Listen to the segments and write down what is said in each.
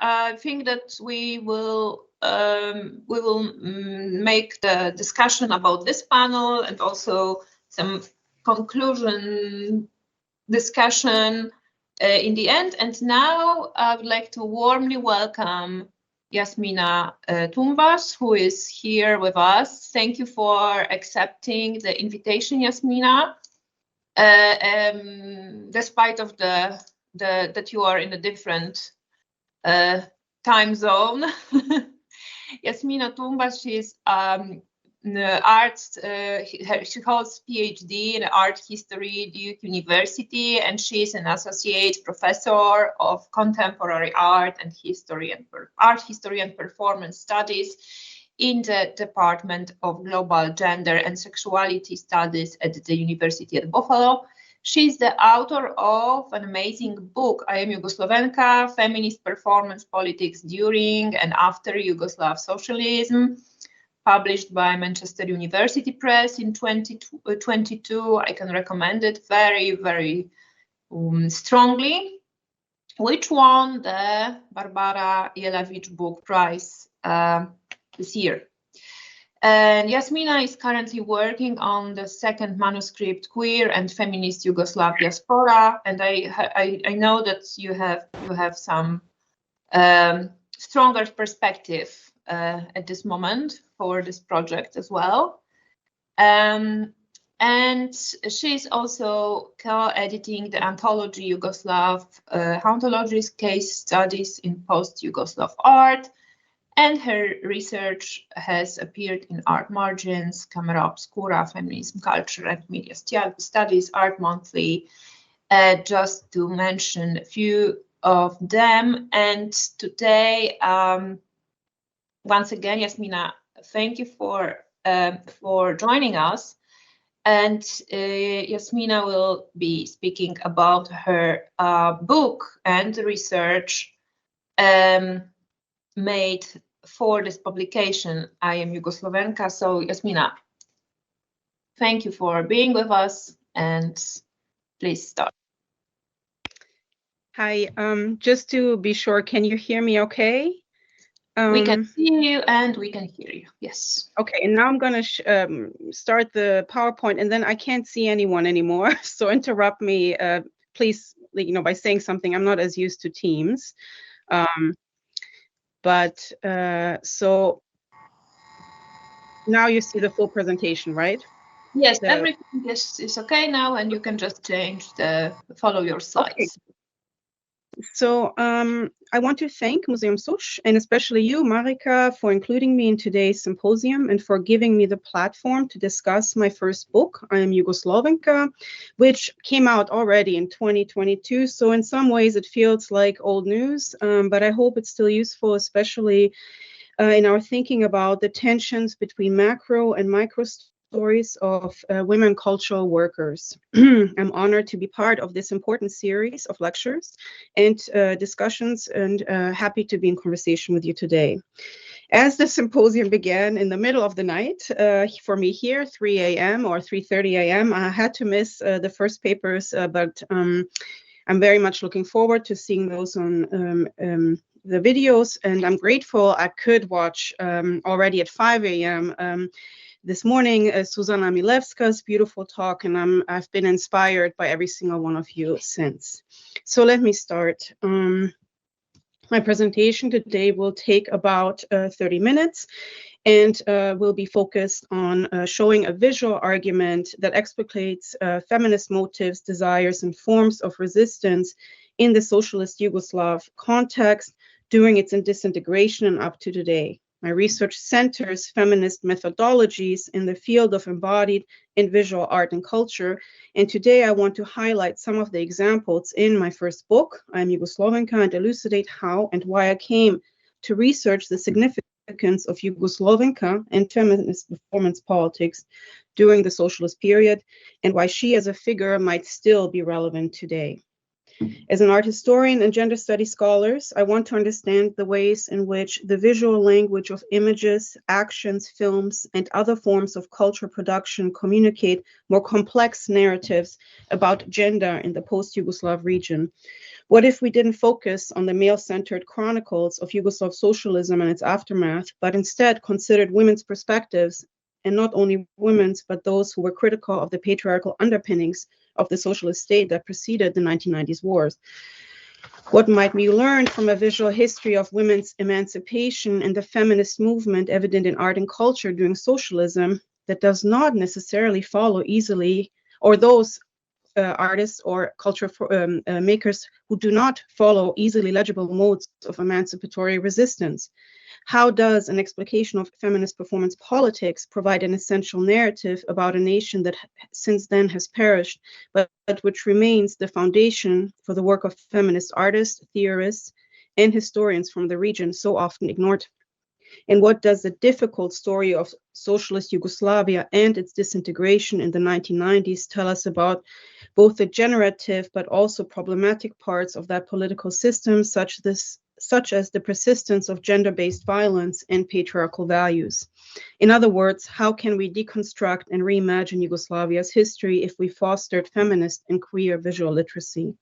I think that we will make the discussion about this panel and also some conclusion discussion in the end. And now I would like to warmly welcome Jasmina Tumbas, who is here with us. Thank you for accepting the invitation, Jasmina. Despite of that you are in a different time zone. Jasmina Tumbas, she's she holds PhD in art history at Duke University, and she's an associate professor of contemporary art and art history and performance studies in the Department of Global Gender and Sexuality Studies at the University at Buffalo. She's the author of an amazing book, I Am Jugoslovenka, Feminist Performance Politics During and After Yugoslav Socialism, published by Manchester University Press in 2022. I can recommend it very, very strongly, which won the Barbara Jelevich Book Prize this year. And Jasmina is currently working on the second manuscript, Queer and Feminist Yugoslav Diaspora, and I know that you have some stronger perspective at this moment for this project as well. And she's also co-editing the anthology Yugoslav Hauntologies Case Studies in Post-Yugoslav Art, and her research has appeared in Art Margins, Camera Obscura, Feminism, Culture and Media Studies, Art Monthly, just to mention a few of them. And today, once again, Jasmina, thank you for joining us. And Jasmina will be speaking about her book and research made for this publication, I Am Jugoslovenka. So Jasmina, thank you for being with us, and please start. Hi, just to be sure, can you hear me okay? We can see you and we can hear you, yes. Okay, and now I'm going to start the PowerPoint, and then I can't see anyone anymore, so interrupt me, please, by saying something. I'm not as used to Teams. So now you see the full presentation, right? Yes, everything is okay now, and you can just follow your slides. Okay. So I want to thank Museum Susch, and especially you, Marika, for including me in today's symposium and for giving me the platform to discuss my first book, I Am Jugoslovenka, which came out already in 2022. So in some ways it feels like old news, but I hope it's still useful, especially in our thinking about the tensions between macro and micro stories of women cultural workers. I'm honored to be part of this important series of lectures and discussions, and happy to be in conversation with you today. As the symposium began in the middle of the night, for me here, 3 a.m. or 3:30 a.m., I had to miss the first papers, but I'm very much looking forward to seeing those on the videos, and I'm grateful I could watch already at 5 a.m. This morning, Susanna Milewska's beautiful talk, and I've been inspired by every single one of you since. So let me start. My presentation today will take about 30 minutes and will be focused on showing a visual argument that explicates feminist motives, desires, and forms of resistance in the socialist Yugoslav context during its disintegration and up to today. My research centers feminist methodologies in the field of embodied and visual art and culture. And today I want to highlight some of the examples in my first book, I Am Jugoslovenka, and elucidate how and why I came to research the significance of Jugoslovenka and feminist performance politics during the socialist period, and why she as a figure might still be relevant today. As an art historian and gender studies scholars, I want to understand the ways in which the visual language of images, actions, films, and other forms of cultural production communicate more complex narratives about gender in the post-Yugoslav region. What if we didn't focus on the male-centered chronicles of Yugoslav socialism and its aftermath, but instead considered women's perspectives, and not only women's, but those who were critical of the patriarchal underpinnings of the socialist state that preceded the 1990s wars? What might we learn from a visual history of women's emancipation and the feminist movement evident in art and culture during socialism that does not necessarily follow easily, or those artists or culture makers who do not follow easily legible modes of emancipatory resistance? How does an explication of feminist performance politics provide an essential narrative about a nation that since then has perished, but which remains the foundation for the work of feminist artists, theorists, and historians from the region so often ignored? And what does the difficult story of socialist Yugoslavia and its disintegration in the 1990s tell us about both the generative but also problematic parts of that political system, such as the persistence of gender-based violence and patriarchal values? In other words, how can we deconstruct and reimagine Yugoslavia's history if we fostered feminist and queer visual literacy?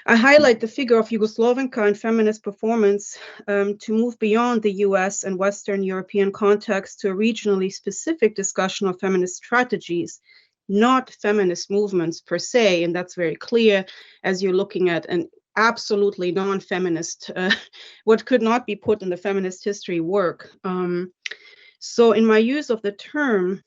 I highlight the figure of Jugoslovenka and feminist performance to move beyond the US and Western European context to a regionally specific discussion of feminist strategies, not feminist movements per se, and that's very clear as you're looking at an absolutely non-feminist, what could not be put in the feminist history work. So in my use of the term,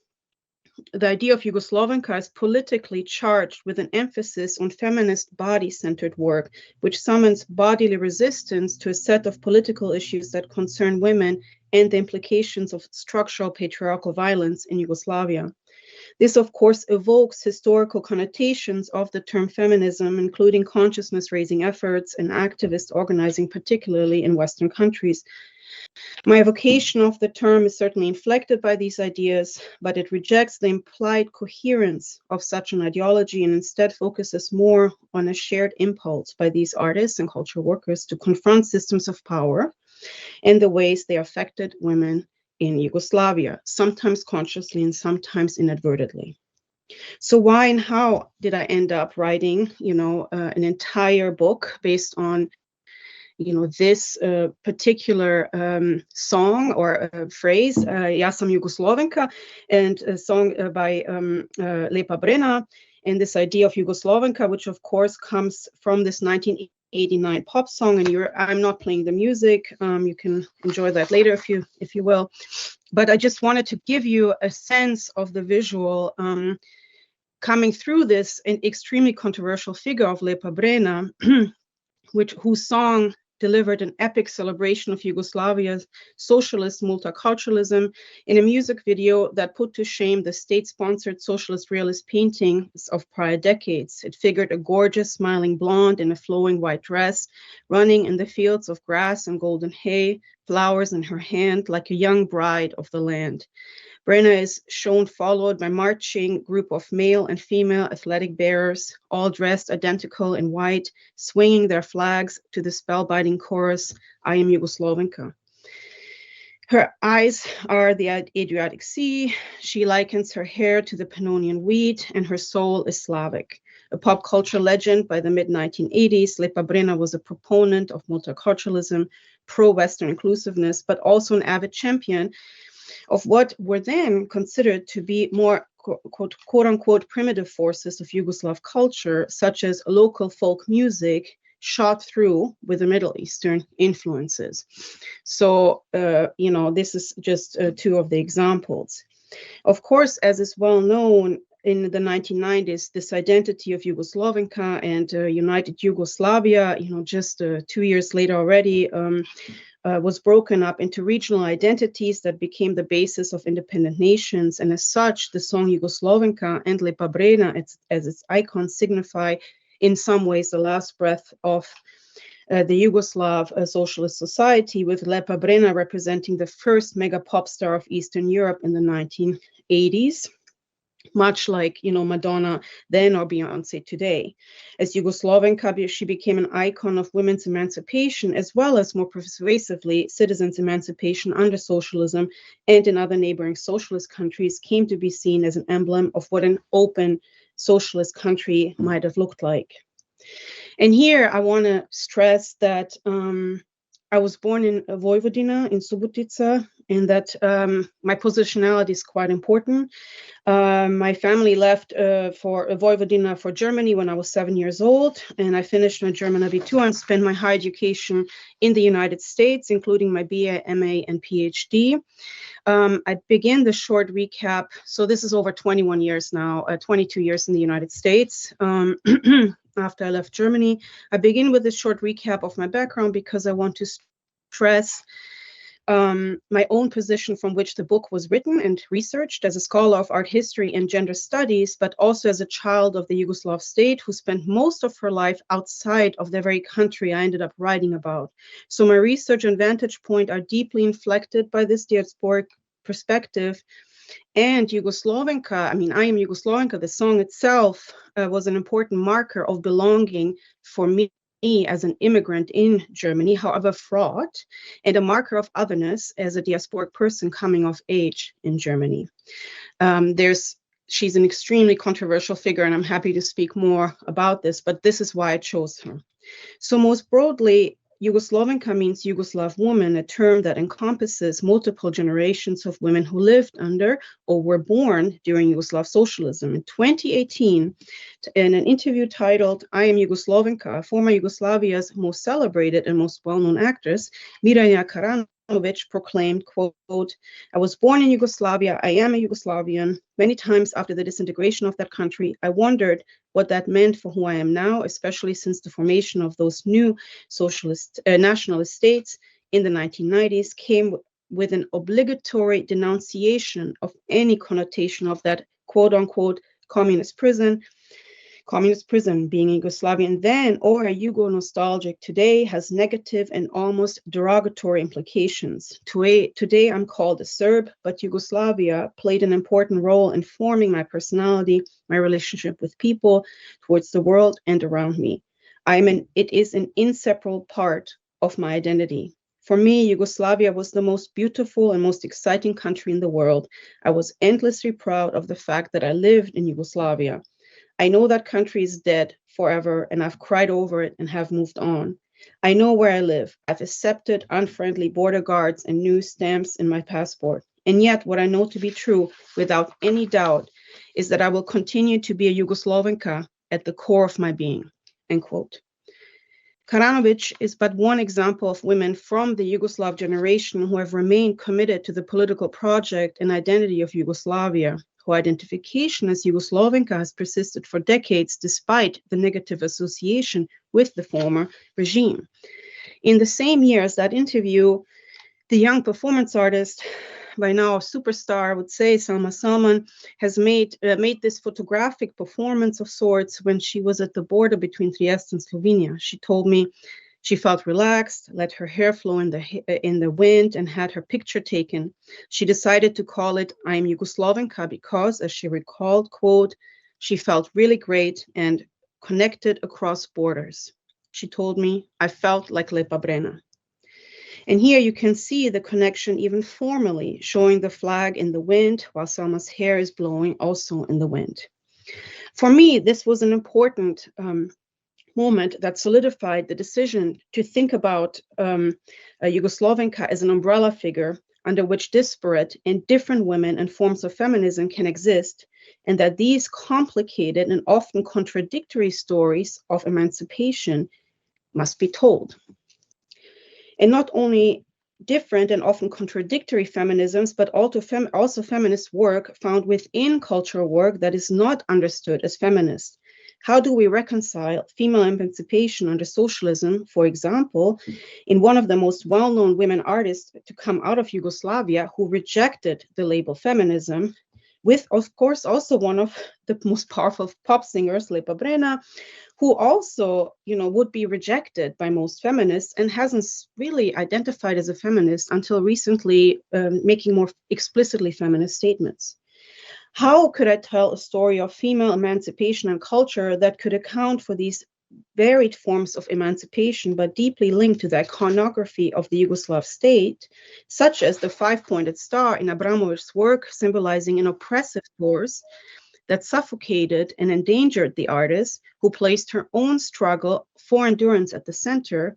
the idea of Jugoslovenka is politically charged with an emphasis on feminist body-centered work, which summons bodily resistance to a set of political issues that concern women and the implications of structural patriarchal violence in Yugoslavia. This, of course, evokes historical connotations of the term feminism, including consciousness-raising efforts and activist organizing, particularly in Western countries. My evocation of the term is certainly inflected by these ideas, but it rejects the implied coherence of such an ideology and instead focuses more on a shared impulse by these artists and cultural workers to confront systems of power and the ways they affected women in Yugoslavia, sometimes consciously and sometimes inadvertently. So why and how did I end up writing, an entire book based on this particular song or phrase, Ja sam Jugoslovenka, and a song by Lepa Brena, and this idea of Jugoslovenka, which of course comes from this 1989 pop song, and I'm not playing the music. You can enjoy that later if you will. But I just wanted to give you a sense of the visual coming through this an extremely controversial figure of Lepa Brena, whose song delivered an epic celebration of Yugoslavia's socialist multiculturalism in a music video that put to shame the state-sponsored socialist realist paintings of prior decades. It figured a gorgeous smiling blonde in a flowing white dress, running in the fields of grass and golden hay, flowers in her hand like a young bride of the land. Brena is shown followed by marching group of male and female athletic bearers, all dressed identical in white, swinging their flags to the spellbinding chorus, I am Jugoslovenka. Her eyes are the Adriatic Sea, she likens her hair to the Pannonian wheat, and her soul is Slavic. A pop culture legend by the mid-1980s, Lepa Brena was a proponent of multiculturalism, pro-Western inclusiveness, but also an avid champion of what were then considered to be more quote-unquote primitive forces of Yugoslav culture, such as local folk music shot through with the Middle Eastern influences. So, this is just two of the examples. Of course, as is well known, in the 1990s, this identity of Jugoslovenka and United Yugoslavia, just 2 years later already, was broken up into regional identities that became the basis of independent nations. And as such, the song Jugoslovenka and Lepa Brena as its icons signify in some ways the last breath of the Yugoslav Socialist Society, with Lepa Brena representing the first mega pop star of Eastern Europe in the 1980s. much like, Madonna then or Beyonce today. As Jugoslovenka, she became an icon of women's emancipation, as well as more persuasively, citizens' emancipation under socialism and in other neighboring socialist countries came to be seen as an emblem of what an open socialist country might have looked like. And here I want to stress that I was born in Vojvodina, in Subotica, and that my positionality is quite important. My family left for Vojvodina for Germany when I was 7 years old, and I finished my German Abitur and spent my higher education in the United States, including my BA, MA, and PhD. I begin the short recap. So this is over 21 years now, 22 years in the United States. After I left Germany, I begin with this short recap of my background because I want to stress my own position from which the book was written and researched as a scholar of art history and gender studies, but also as a child of the Yugoslav state who spent most of her life outside of the very country I ended up writing about. So my research and vantage point are deeply inflected by this diasporic perspective. And Jugoslovenka, I am Jugoslovenka, the song itself was an important marker of belonging for me as an immigrant in Germany, however fraught, and a marker of otherness as a diasporic person coming of age in Germany. She's an extremely controversial figure, and I'm happy to speak more about this, but this is why I chose her. So most broadly, Jugoslovenka means Yugoslav woman, a term that encompasses multiple generations of women who lived under or were born during Yugoslav Socialism. In 2018, in an interview titled I Am Jugoslovenka, former Yugoslavia's most celebrated and most well-known actress, Marina Abramović, proclaimed, quote, I was born in Yugoslavia, I am a Yugoslavian. Many times after the disintegration of that country, I wondered what that meant for who I am now, especially since the formation of those new socialist nationalist states in the 1990s came with an obligatory denunciation of any connotation of that quote-unquote communist prison being Yugoslavian then or a Yugo-nostalgic today has negative and almost derogatory implications. Today I'm called a Serb, but Yugoslavia played an important role in forming my personality, my relationship with people, towards the world and around me. It is an inseparable part of my identity. For me, Yugoslavia was the most beautiful and most exciting country in the world. I was endlessly proud of the fact that I lived in Yugoslavia. I know that country is dead forever, and I've cried over it and have moved on. I know where I live. I've accepted unfriendly border guards and new stamps in my passport. And yet, what I know to be true, without any doubt, is that I will continue to be a Jugoslovenka at the core of my being, end quote. Karanović is but one example of women from the Yugoslav generation who have remained committed to the political project and identity of Yugoslavia, whose identification as Jugoslovenka has persisted for decades despite the negative association with the former regime. In the same year as that interview, the young performance artist, by now a superstar, I would say, Selman, has made this photographic performance of sorts when she was at the border between Trieste and Slovenia. She told me she felt relaxed, let her hair flow in the wind, and had her picture taken. She decided to call it I Am Jugoslovenka because, as she recalled, quote, she felt really great and connected across borders. She told me, I felt like Lepa, Brena. And here you can see the connection even formally, showing the flag in the wind while Selma's hair is blowing also in the wind. For me, this was an important moment that solidified the decision to think about Jugoslovenka as an umbrella figure under which disparate and different women and forms of feminism can exist, and that these complicated and often contradictory stories of emancipation must be told. And not only different and often contradictory feminisms, but also feminist work found within cultural work that is not understood as feminist. How do we reconcile female emancipation under socialism, for example, in one of the most well-known women artists to come out of Yugoslavia who rejected the label feminism, with, of course, also one of the most powerful pop singers, Lepa Brena, who also, would be rejected by most feminists and hasn't really identified as a feminist until recently, making more explicitly feminist statements. How could I tell a story of female emancipation and culture that could account for these varied forms of emancipation, but deeply linked to the iconography of the Yugoslav state, such as the five-pointed star in Abramović's work, symbolizing an oppressive force that suffocated and endangered the artist, who placed her own struggle for endurance at the center,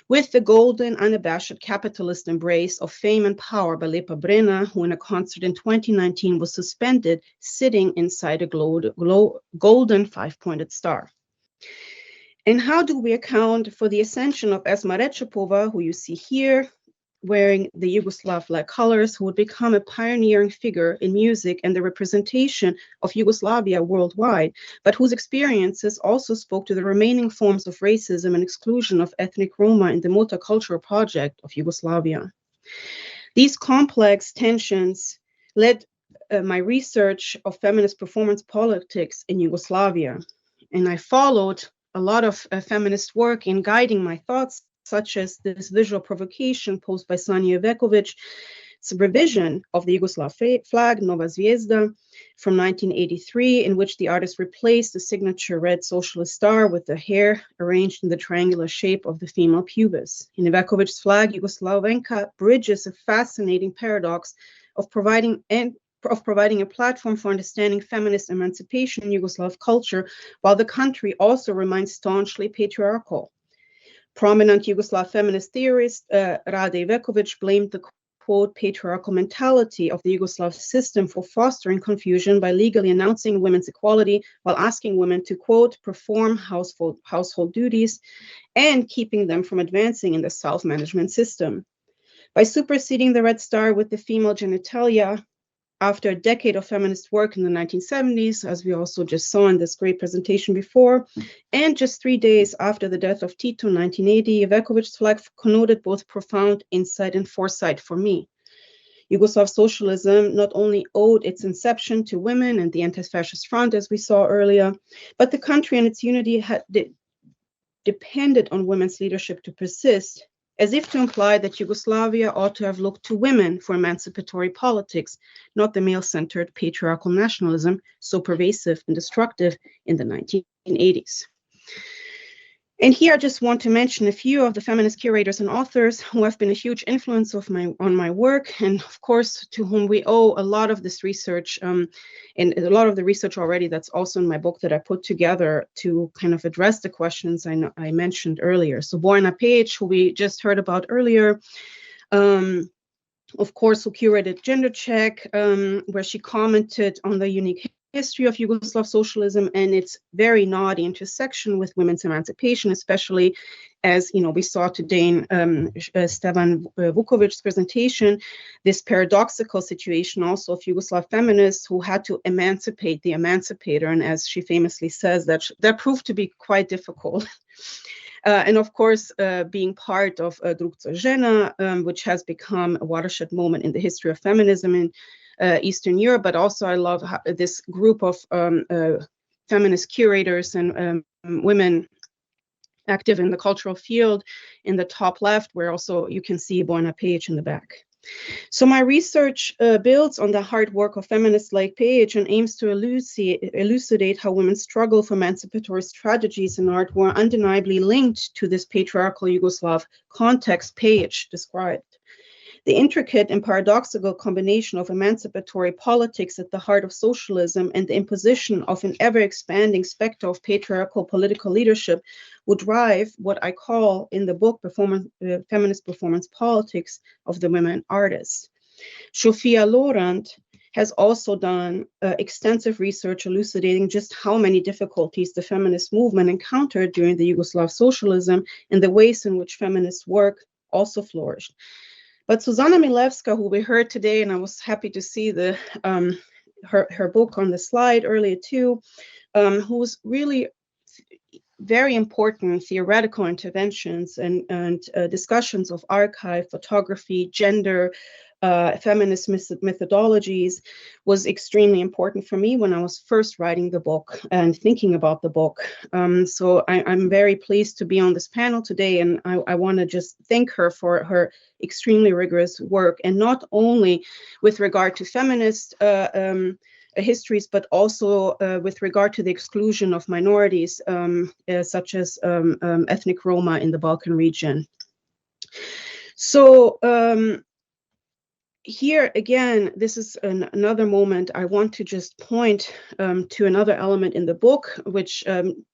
with the golden, unabashed capitalist embrace of fame and power by Lepa Brena, who in a concert in 2019 was suspended, sitting inside a golden five-pointed star. And how do we account for the ascension of Esma Recipova, who you see here, wearing the Yugoslav-like colors, who would become a pioneering figure in music and the representation of Yugoslavia worldwide, but whose experiences also spoke to the remaining forms of racism and exclusion of ethnic Roma in the multicultural project of Yugoslavia. These complex tensions led my research of feminist performance politics in Yugoslavia, and I followed a lot of feminist work in guiding my thoughts, such as this visual provocation posed by Sanja Iveković, it's a revision of the Yugoslav flag, Nova Zvezda, from 1983, in which the artist replaced the signature red socialist star with the hair arranged in the triangular shape of the female pubis. In Iveković's flag, Jugoslovenka bridges a fascinating paradox of providing a platform for understanding feminist emancipation in Yugoslav culture, while the country also remains staunchly patriarchal. Prominent Yugoslav feminist theorist Rada Iveković blamed the quote patriarchal mentality of the Yugoslav system for fostering confusion by legally announcing women's equality while asking women to quote perform household duties and keeping them from advancing in the self-management system. By superseding the red star with the female genitalia, after a decade of feminist work in the 1970s, as we also just saw in this great presentation before, and just 3 days after the death of Tito in 1980, Iveković's flag connoted both profound insight and foresight for me. Yugoslav socialism not only owed its inception to women and the anti-fascist front, as we saw earlier, but the country and its unity had depended on women's leadership to persist, as if to imply that Yugoslavia ought to have looked to women for emancipatory politics, not the male-centered patriarchal nationalism so pervasive and destructive in the 1980s. And here I just want to mention a few of the feminist curators and authors who have been a huge influence on my work, and of course to whom we owe a lot of this research, and a lot of the research already that's also in my book that I put together to kind of address the questions I mentioned earlier. So Brena, who we just heard about earlier, of course, who curated Gender Check, where she commented on the unique history of Yugoslav socialism and its very naughty intersection with women's emancipation, especially as we saw today in Stevan Vukovic's presentation, this paradoxical situation also of Yugoslav feminists who had to emancipate the emancipator, and as she famously says, that proved to be quite difficult. And of course, being part of Drugca Žena, which has become a watershed moment in the history of feminism in Eastern Europe, but also I love this group of feminist curators and women active in the cultural field in the top left, where also you can see Brena in the back. So my research builds on the hard work of feminists like Page and aims to elucidate how women's struggle for emancipatory strategies in art were undeniably linked to this patriarchal Yugoslav context Page described. The intricate and paradoxical combination of emancipatory politics at the heart of socialism and the imposition of an ever-expanding specter of patriarchal political leadership would drive what I call in the book feminist performance politics of the women artists. Sofia Lorand has also done extensive research elucidating just how many difficulties the feminist movement encountered during the Yugoslav socialism and the ways in which feminist work also flourished. But Susanna Milewska, who we heard today, and I was happy to see her book on the slide earlier too, who's really very important theoretical interventions and discussions of archive, photography, gender, feminist methodologies was extremely important for me when I was first writing the book and thinking about the book. So I'm very pleased to be on this panel today, and I want to just thank her for her extremely rigorous work, and not only with regard to feminist histories, but also with regard to the exclusion of minorities, such as ethnic Roma in the Balkan region. So here again, this is another moment I want to just point to another element in the book, which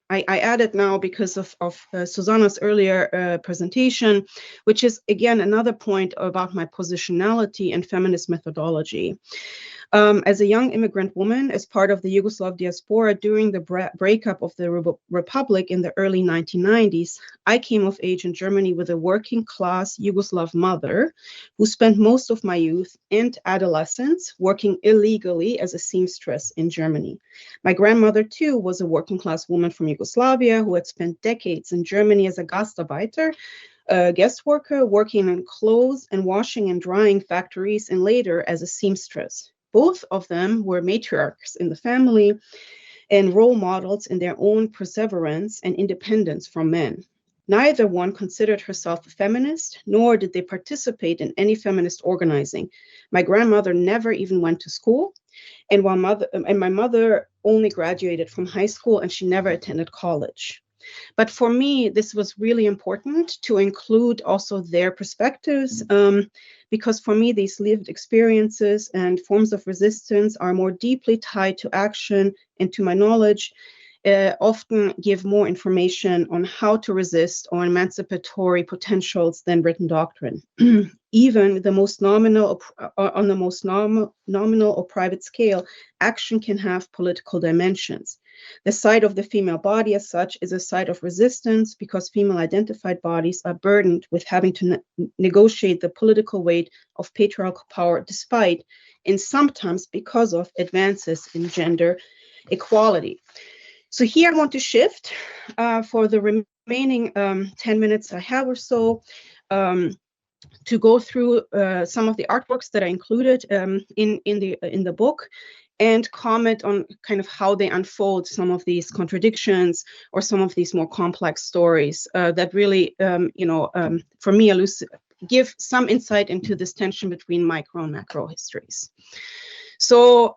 I added now because of Susanna's earlier presentation, which is again another point about my positionality and feminist methodology. As a young immigrant woman, as part of the Yugoslav diaspora during the breakup of the Republic in the early 1990s, I came of age in Germany with a working class Yugoslav mother who spent most of my youth and adolescence working illegally as a seamstress in Germany. My grandmother, too, was a working class woman from Yugoslavia who had spent decades in Germany as a Gastarbeiter, a guest worker working in clothes and washing and drying factories, and later as a seamstress. Both of them were matriarchs in the family and role models in their own perseverance and independence from men. Neither one considered herself a feminist, nor did they participate in any feminist organizing. My grandmother never even went to school, and my mother only graduated from high school, and she never attended college. But for me, this was really important to include also their perspectives, because for me, these lived experiences and forms of resistance are more deeply tied to action, and to my knowledge, often give more information on how to resist or emancipatory potentials than written doctrine. Even the most nominal, on the most nominal or private scale, action can have political dimensions. The site of the female body as such is a site of resistance because female identified bodies are burdened with having to negotiate the political weight of patriarchal power despite, and sometimes because of, advances in gender equality. So here I want to shift for the remaining 10 minutes I have or so to go through some of the artworks that I included in the book, and comment on kind of how they unfold some of these contradictions or some of these more complex stories that really, for me, give some insight into this tension between micro and macro histories. So,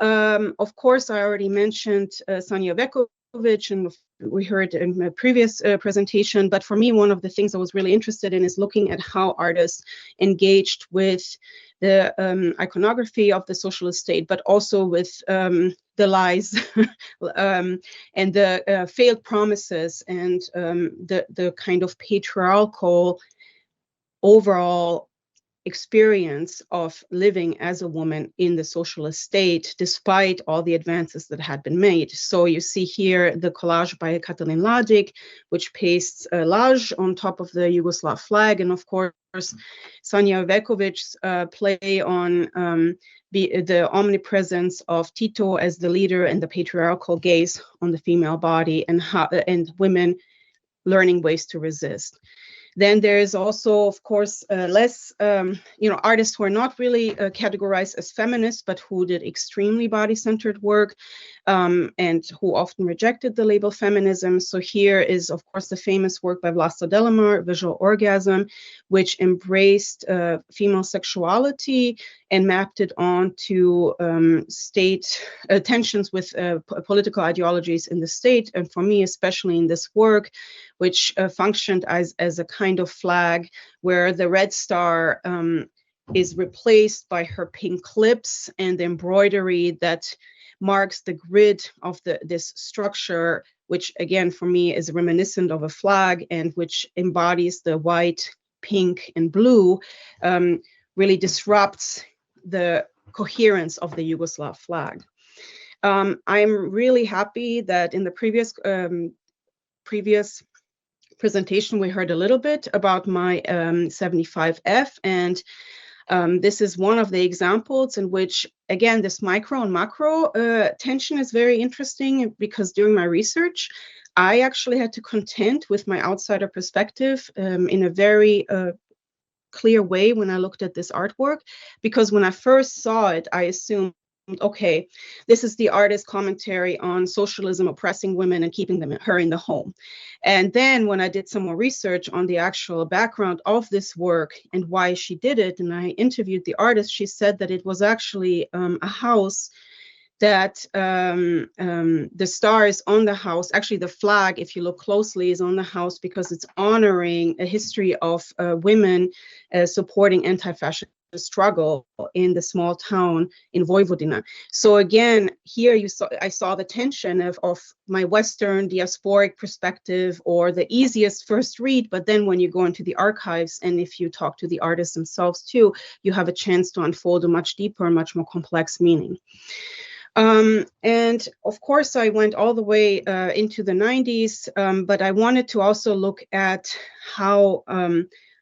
of course, I already mentioned Sanja Iveković, and we heard in my previous presentation, but for me, one of the things I was really interested in is looking at how artists engaged with the iconography of the socialist state, but also with the lies and the failed promises and the kind of patriarchal overall experience of living as a woman in the socialist state, despite all the advances that had been made. So you see here the collage by Katalin Ladic, which pastes a lage on top of the Yugoslav flag, and of course, Sanja Iveković's play on the omnipresence of Tito as the leader and the patriarchal gaze on the female body, and women learning ways to resist. Then there is also, of course, less, artists who are not really categorized as feminists, but who did extremely body-centered work and who often rejected the label feminism. So here is, of course, the famous work by Vlasta Delimar, Visual Orgasm, which embraced female sexuality and mapped it onto state tensions with political ideologies in the state. And for me, especially in this work, which functioned as a kind of flag where the red star is replaced by her pink lips and the embroidery that marks the grid of this structure, which again, for me, is reminiscent of a flag and which embodies the white, pink, and blue, really disrupts the coherence of the Yugoslav flag. I'm really happy that in the previous presentation, we heard a little bit about my 75F, and this is one of the examples in which, again, this micro and macro tension is very interesting, because during my research, I actually had to contend with my outsider perspective in a very clear way when I looked at this artwork, because when I first saw it, I assumed, okay, this is the artist's commentary on socialism oppressing women and keeping her in the home. And then when I did some more research on the actual background of this work and why she did it, and I interviewed the artist, she said that it was actually a house that the star is on the house. Actually, the flag, if you look closely, is on the house because it's honoring a history of women supporting anti-fascist struggle in the small town in Vojvodina. So again, here I saw the tension of my Western diasporic perspective, or the easiest first read, but then when you go into the archives and if you talk to the artists themselves too, you have a chance to unfold a much deeper, much more complex meaning. And of course, I went all the way into the 90s, but I wanted to also look at how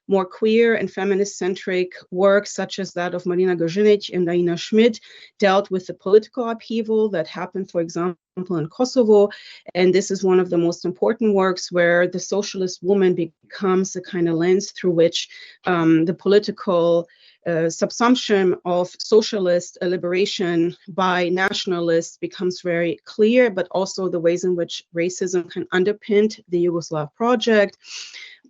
more queer and feminist-centric work, such as that of Marina Abramović and Diana Schmidt, dealt with the political upheaval that happened, for example, in Kosovo. And this is one of the most important works where the socialist woman becomes the kind of lens through which the political subsumption of socialist liberation by nationalists becomes very clear, but also the ways in which racism can underpin the Yugoslav project,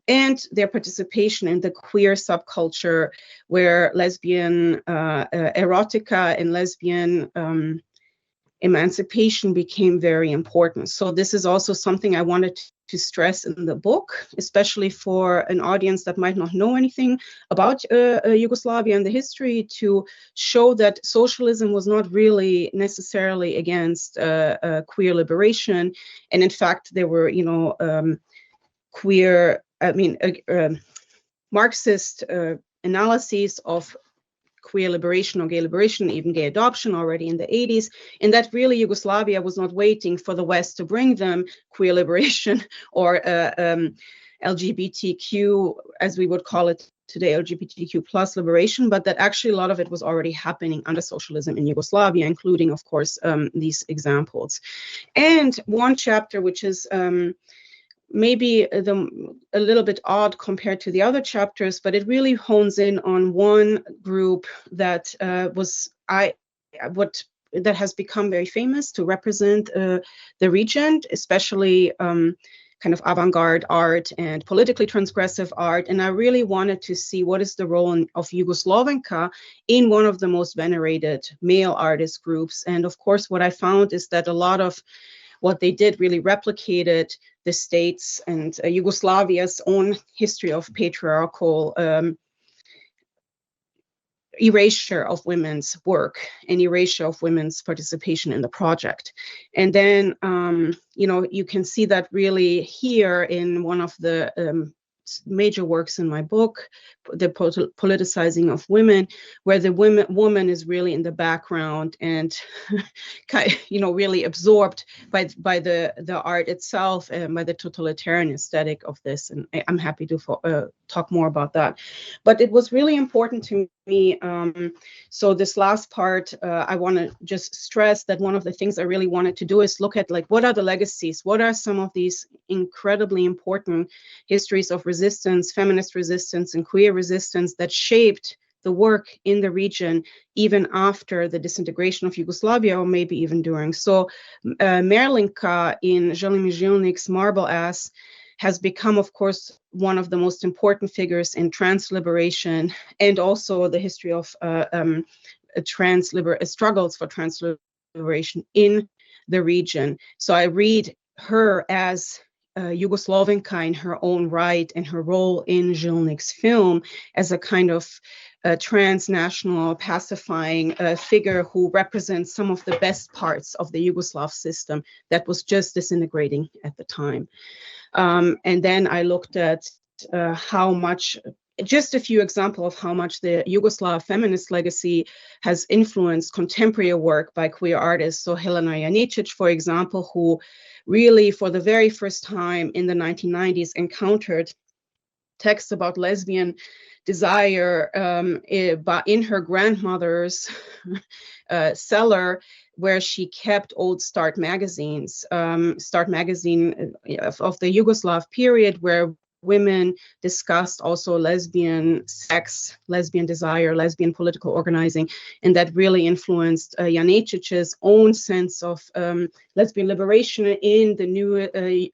and their participation in the queer subculture where lesbian erotica and lesbian emancipation became very important. So this is also something I wanted to stress in the book, especially for an audience that might not know anything about Yugoslavia and the history, to show that socialism was not really necessarily against queer liberation. And in fact, there were, Marxist analyses of queer liberation or gay liberation, even gay adoption already in the 80s, and that really Yugoslavia was not waiting for the West to bring them queer liberation or LGBTQ, as we would call it today, LGBTQ plus liberation, but that actually a lot of it was already happening under socialism in Yugoslavia, including, of course, these examples. And one chapter, which is maybe a little bit odd compared to the other chapters, but it really hones in on one group that that has become very famous to represent the region, especially kind of avant-garde art and politically transgressive art. And I really wanted to see what is the role of Jugoslovenka in one of the most venerated male artist groups. And of course, what I found is that a lot of what they did really replicated the states and Yugoslavia's own history of patriarchal erasure of women's work and erasure of women's participation in the project. And then, you can see that really here in one of the major works in my book, the politicizing of women, where the woman is really in the background and really absorbed by the art itself and by the totalitarian aesthetic of this. And I'm happy to talk more about that. But it was really important to me. So this last part, I want to just stress that one of the things I really wanted to do is look at what are the legacies? What are some of these incredibly important histories of resistance, feminist resistance, and queer resistance that shaped the work in the region even after the disintegration of Yugoslavia, or maybe even during. So Merlinka in Želim Žilnik's Marble Ass has become, of course, one of the most important figures in trans-liberation and also the history of struggles for trans-liberation in the region. So I read her as Jugoslovenka in her own right, and her role in Žilnik's film as a kind of transnational pacifying figure who represents some of the best parts of the Yugoslav system that was just disintegrating at the time. And then I looked at how much, just a few examples of how much the Yugoslav feminist legacy has influenced contemporary work by queer artists. So Helena Janečić, for example, who really for the very first time in the 1990s encountered texts about lesbian desire in her grandmother's cellar, where she kept old Start magazines, Start magazine of the Yugoslav period, where women discussed also lesbian sex, lesbian desire, lesbian political organizing, and that really influenced Janečić's own sense of lesbian liberation in the new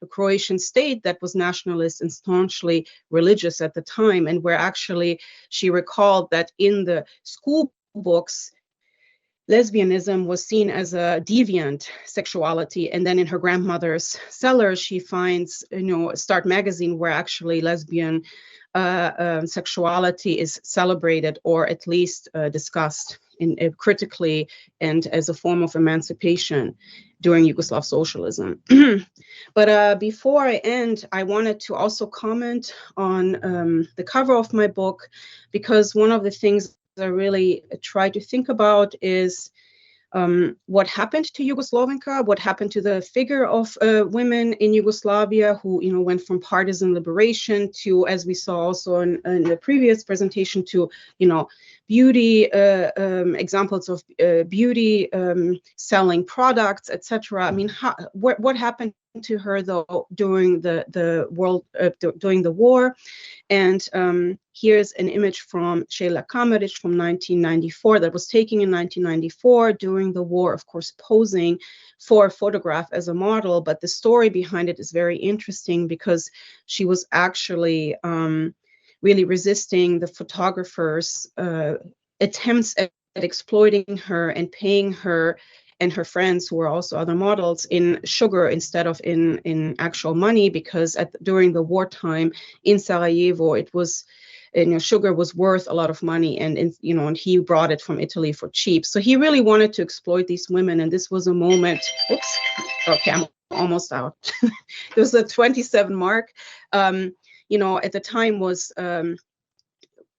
Croatian state that was nationalist and staunchly religious at the time, and where actually she recalled that in the school books, lesbianism was seen as a deviant sexuality. And then in her grandmother's cellar, she finds, Start magazine, where actually lesbian sexuality is celebrated, or at least discussed critically and as a form of emancipation during Yugoslav socialism. But before I end, I wanted to also comment on the cover of my book, because one of the things I really try to think about is what happened to Jugoslovenka, what happened to the figure of women in Yugoslavia who, went from partisan liberation to, as we saw also in the previous presentation, to, beauty, examples of beauty, selling products, etc. I mean, what happened to her though during during the war? And here's an image from Sheila Kameric from 1994 that was taken in 1994 during the war, of course, posing for a photograph as a model. But the story behind it is very interesting, because she was actually really resisting the photographer's attempts at exploiting her and paying her and her friends, who were also other models, in sugar instead of in actual money, because during the wartime in Sarajevo, it was, sugar was worth a lot of money, and he brought it from Italy for cheap. So he really wanted to exploit these women, and this was a moment. Oops. Okay, I'm almost out. There was a 27 mark. At the time was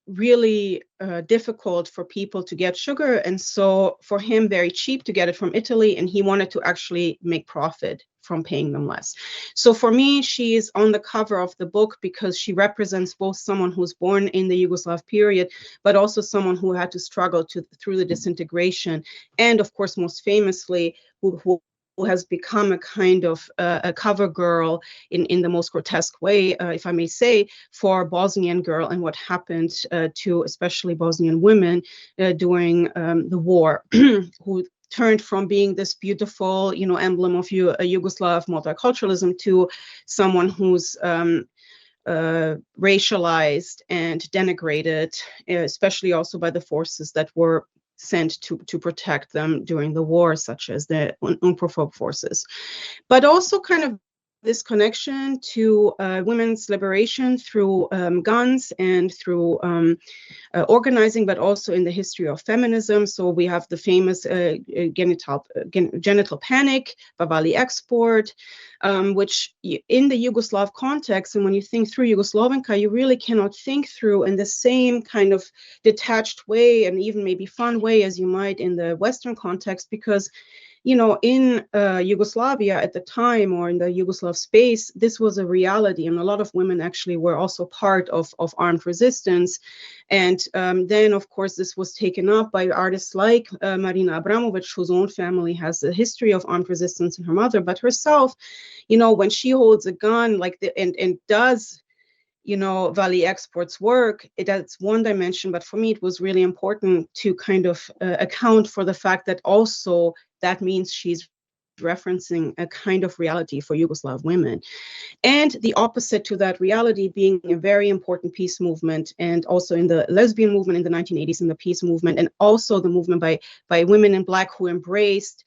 really difficult for people to get sugar, and so for him very cheap to get it from Italy, and he wanted to actually make profit from paying them less. So for me, she is on the cover of the book because she represents both someone who's born in the Yugoslav period, but also someone who had to struggle through the disintegration, and of course most famously who has become a kind of a cover girl in the most grotesque way, if I may say, for Bosnian Girl and what happened to especially Bosnian women during the war, who turned from being this beautiful, emblem of Yugoslav multiculturalism to someone who's racialized and denigrated, especially also by the forces that were sent to protect them during the war, such as the UNPROFOR forces. But also kind of this connection to women's liberation through guns and through organizing, but also in the history of feminism. So we have the famous genital panic, Bavali export, which in the Yugoslav context, and when you think through Jugoslovenka, you really cannot think through in the same kind of detached way and even maybe fun way as you might in the Western context, because in Yugoslavia at the time, or in the Yugoslav space, this was a reality, and a lot of women actually were also part of armed resistance. And then, of course, this was taken up by artists like Marina Abramović, whose own family has a history of armed resistance in her mother, but herself, when she holds a gun and does Valley Export's work, that's one dimension, but for me it was really important to kind of account for the fact that also that means she's referencing a kind of reality for Yugoslav women. And the opposite to that reality being a very important peace movement, and also in the lesbian movement in the 1980s, in the peace movement, and also the movement by women in Black who embraced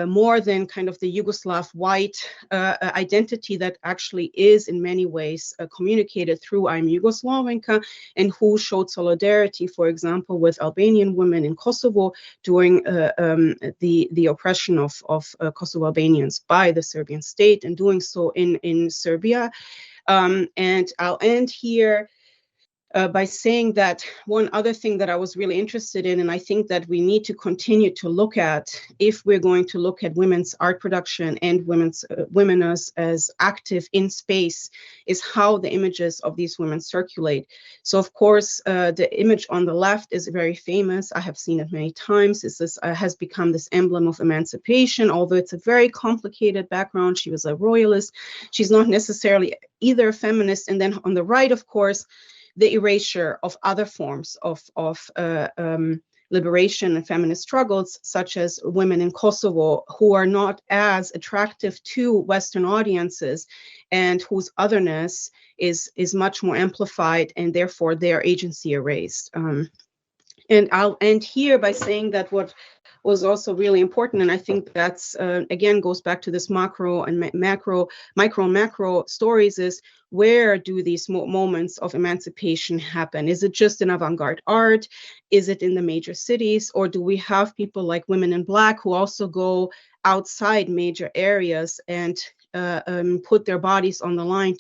more than kind of the Yugoslav white identity that actually is in many ways communicated through I'm Jugoslovenka, and who showed solidarity, for example, with Albanian women in Kosovo during the oppression of Kosovo Albanians by the Serbian state, and doing so in Serbia. And I'll end here by saying that one other thing that I was really interested in, and I think that we need to continue to look at if we're going to look at women's art production and women as active in space, is how the images of these women circulate. So of course, the image on the left is very famous. I have seen it many times. This has become this emblem of emancipation, although it's a very complicated background. She was a royalist. She's not necessarily either a feminist. And then on the right, of course, the erasure of other forms of liberation and feminist struggles, such as women in Kosovo, who are not as attractive to Western audiences and whose otherness is much more amplified, and therefore their agency erased. And I'll end here by saying that what was also really important, and I think that's again goes back to this macro and micro and macro stories, is where do these moments of emancipation happen? Is it just in avant-garde art? Is it in the major cities? Or do we have people like Women in Black who also go outside major areas and put their bodies on the line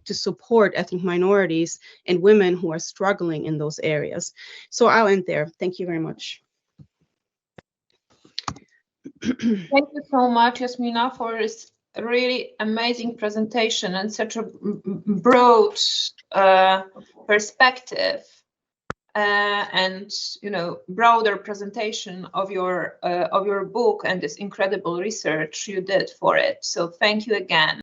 to support ethnic minorities and women who are struggling in those areas? So I'll end there. Thank you very much. Thank you so much, Jasmina, for this really amazing presentation and such a broad perspective and broader presentation of your book and this incredible research you did for it. So thank you again.